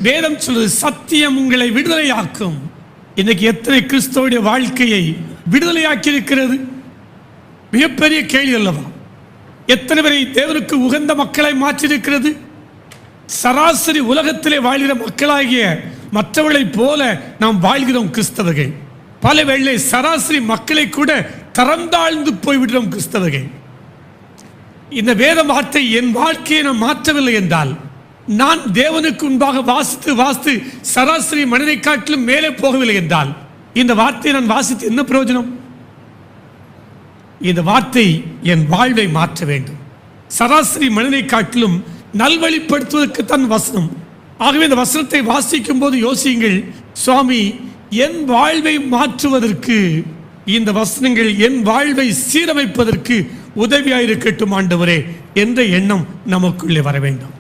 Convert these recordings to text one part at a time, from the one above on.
வேதம் சொல்வது சத்தியம் உங்களை விடுதலையாக்கும். இன்னைக்கு எத்தனை கிறிஸ்தவனுடைய வாழ்க்கையை விடுதலையாக்கி இருக்கிறது? மிகப்பெரிய கேள்வி அல்லவா? எத்தனை பேரை தேவனுக்கு உகந்த மக்களை மாற்றிருக்கிறது? சராசரி உலகத்திலே வாழ்கிற மக்களாகிய மற்றவர்களைப் போல நாம் வாழ்கிறோம் கிறிஸ்தவர்கள். பல வேளை சராசரி மக்களை கூட தரந்தாழ்ந்து போய்விடுறோம் கிறிஸ்தவர்கள். இந்த வேத வார்த்தை என் வாழ்க்கையை நான் மாற்றவில்லை என்றால், நான் தேவனுக்கு முன்பாக வாசித்து சராசரி மனிதனை காட்டிலும் மேலே போகவில்லை என்றால், இந்த வார்த்தையை நான் வாசித்து என்ன பிரயோஜனம்? இந்த வார்த்தை என் வாழ்வை மாற்ற வேண்டும். சராசரி மனிதனை காட்டிலும் நல்வழிப்படுத்துவதற்கு தான் வசனம். ஆகவே இந்த வசனத்தை வாசிக்கும் போது யோசியுங்கள், சுவாமி, என் வாழ்வை மாற்றுவதற்கு இந்த வசனங்கள் என் வாழ்வை சீரமைப்பதற்கு உதவியாயிருக்கட்டும் ஆண்டவரே என்ற எண்ணம் நமக்குள்ளே வர வேண்டும்.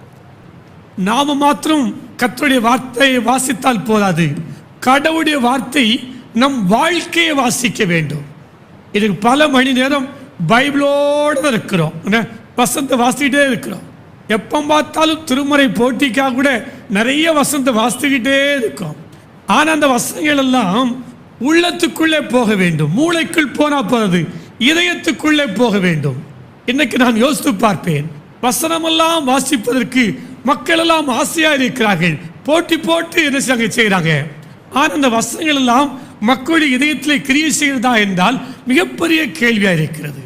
நாம மாத்திரம் கர்த்தருடைய வார்த்தையை வாசித்தால் போதாது, கடவுளுடைய வார்த்தை நம் வாழ்க்கையை வாசிக்க வேண்டும். இதுக்கு பல மணி நேரம் பைபிளோடு இருக்கிறோம், வசனத்தை வாசிக்கிட்டே இருக்கிறோம். எப்போ பார்த்தாலும் திருமறை போட்டிக்காக கூட நிறைய வசனத்தை வாசிக்கிட்டே இருக்கோம். ஆனால் அந்த வசனங்கள் எல்லாம் உள்ளத்துக்குள்ளே போக வேண்டும். மூளைக்குள் போனால் போகிறது, இதயத்துக்குள்ளே போக வேண்டும். இன்னைக்கு நான் யோசித்து பார்ப்பேன், வசனமெல்லாம் வாசிப்பதற்கு மக்கள் எல்லாம் ஆசையாக இருக்கிறார்கள், போட்டு என்ன செய்கிறாங்க. ஆனால் அந்த வசனங்கள் எல்லாம் மக்களுடைய இதயத்தில் கிரியை செய்கிறதா என்றால் மிகப்பெரிய கேள்வியாக இருக்கிறது.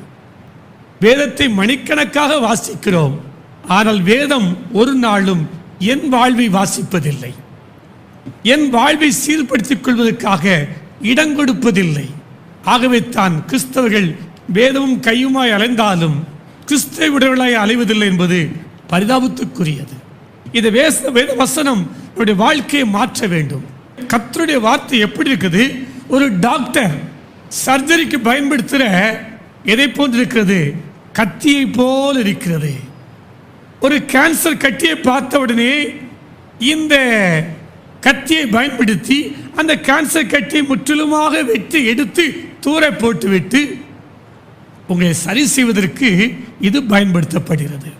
வேதத்தை மணிக்கணக்காக வாசிக்கிறோம், ஆனால் வேதம் ஒரு நாளும் என் வாழ்வை வாசிப்பதில்லை, என் வாழ்வை சீர்படுத்திக் கொள்வதற்காக இடம் கொடுப்பதில்லை. ஆகவே தான் கிறிஸ்தவர்கள் வேதமும் கையுமாய் அலைந்தாலும் கிறிஸ்தவ உடல்களாய் அலைவதில்லை என்பது பரிதாபத்துக்குரியது. இந்த வேத வசனம் நம்முடைய வாழ்க்கையை மாற்ற வேண்டும். கர்த்தருடைய வார்த்தை எப்படி இருக்குது? ஒரு டாக்டர் சர்ஜரிக்கு பயன்படுத்துகிற எதை போன்று இருக்கிறது? கத்தியை போல் இருக்கிறது. ஒரு கேன்சர் கட்டியை பார்த்த உடனே இந்த கத்தியை பயன்படுத்தி அந்த கேன்சர் கட்டியை முற்றிலுமாக வெட்டி எடுத்து தூர போட்டுவிட்டு உங்களை சரி செய்வதற்கு இது பயன்படுத்தப்படுகிறது.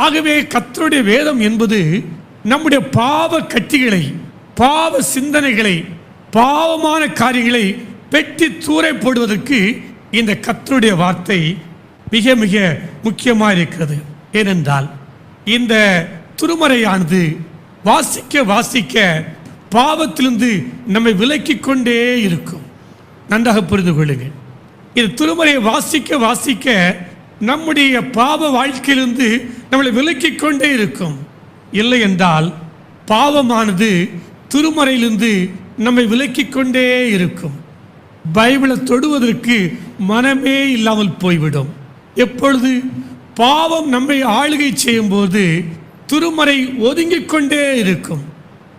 ஆகவே கர்த்தருடைய வேதம் என்பது நம்முடைய பாவ கட்டிகளை, பாவ சிந்தனைகளை, பாவமான காரியங்களை வெட்டி தூர போடுவதற்கு இந்த கர்த்தருடைய வார்த்தை மிக மிக முக்கியமாக இருக்கிறது. ஏனென்றால் இந்த திருமறையானது வாசிக்க வாசிக்க பாவத்திலிருந்து நம்மை விலக்கி கொண்டே இருக்கும். நன்றாக புரிந்து கொள்ளுங்கள். இந்த திருமறையை வாசிக்க வாசிக்க நம்முடைய பாவ வாழ்க்கையிலிருந்து நம்மளை விலக்கி கொண்டே இருக்கும். இல்லை என்றால் பாவமானது திருமறையிலிருந்து நம்மை விலக்கி கொண்டே இருக்கும். பைபிளை தொடுவதற்கு மனமே இல்லாமல் போய்விடும். எப்பொழுது பாவம் நம்மை ஆளுகை செய்யும் போது திருமறை ஒதுங்கிக் கொண்டே இருக்கும்.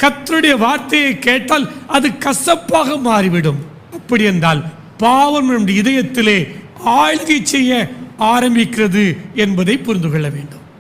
கர்த்தருடைய வார்த்தையை கேட்டால் அது கசப்பாக மாறிவிடும். அப்படி என்றால் பாவம் நம்முடைய இதயத்திலே ஆளுகை செய்ய ஆரம்பிக்கிறது என்பதை புரிந்து கொள்ள வேண்டும்.